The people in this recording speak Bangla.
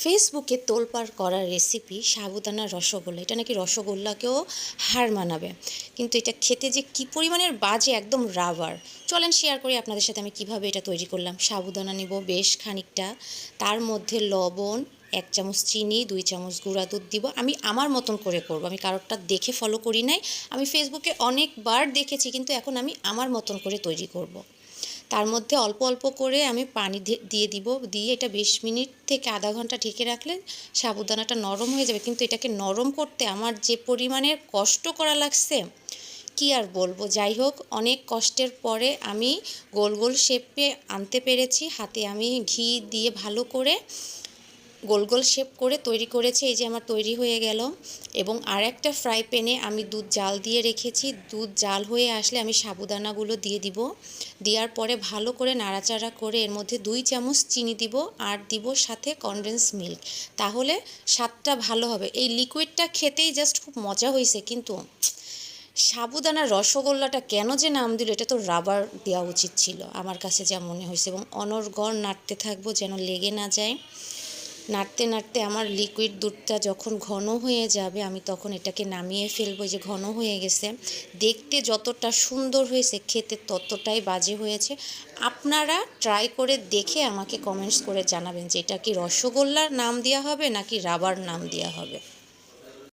ফেসবুকে তোলপাড় করা রেসিপি সাবুদানা রসগোল্লা, এটা নাকি রসগোল্লাকেও হার মানাবে। কিন্তু এটা খেতে যে কী পরিমাণের বাজে, একদম রাবার। চলেন শেয়ার করি আপনাদের সাথে আমি কিভাবে এটা তৈরি করলাম। সাবুদানা নিব বেশ খানিকটা, তার মধ্যে লবণ, 1 চামচ চিনি, 2 চামচ গুঁড়া দুধ দিব। আমি আমার মতন করে করব, আমি কারোরটা দেখে ফলো করি নাই। আমি ফেসবুকে অনেকবার দেখেছি, কিন্তু এখন আমি আমার মতন করে তৈরি করব। তার মধ্যে অল্প অল্প করে আমি পানি দিয়ে দিব, দিয়ে এটা 20 মিনিট থেকে আধা ঘন্টা ঢেকে রাখলে সাবুদানাটা নরম হয়ে যাবে। কিন্তু এটাকে নরম করতে আমার যে পরিমাণের কষ্ট করা লাগছে কি আর বলবো। যাই হোক, অনেক কষ্টের পরে আমি গোল গোল শেপে আনতে পেরেছি। হাতে আমি ঘি দিয়ে ভালো করে গোল গোল শেপ করে তৈরি করেছি। এই যে আমার তৈরি হয়ে গেল। এবং আর একটা ফ্রাই প্যানে আমি দুধ জাল দিয়ে রেখেছি। দুধ জাল হয়ে আসলে আমি সাবুদানাগুলো দিয়ে দিব। দেওয়ার পরে ভালো করে নাড়াচাড়া করে এর মধ্যে 2 চামচ চিনি দিব, আর দিব সাথে কনডেন্স মিল্ক। তাহলে স্বাদটা ভালো হবে। এই লিকুইডটা খেতেই জাস্ট খুব মজা হয়েছে। কিন্তু সাবুদানার রসগোল্লাটা কেন যে নাম দিল, এটা তো রাবার দেওয়া উচিত ছিল আমার কাছে যা মনে হয়েছে। এবং অনর্গল নাড়তে থাকবো যেন লেগে না যায়। নাড়তে নাড়তে আমার লিকুইড দুধটা যখন ঘন হয়ে যাবে আমি তখন এটাকে নামিয়ে ফেলবো। যে ঘন হয়ে গেছে, দেখতে যতটা সুন্দর হয়েছে খেতে ততটাই বাজে হয়েছে। আপনারা ট্রাই করে দেখে আমাকে কমেন্টস করে জানাবেন যে এটা কি রসগোল্লার নাম দেওয়া হবে নাকি রাবার নাম দেওয়া হবে।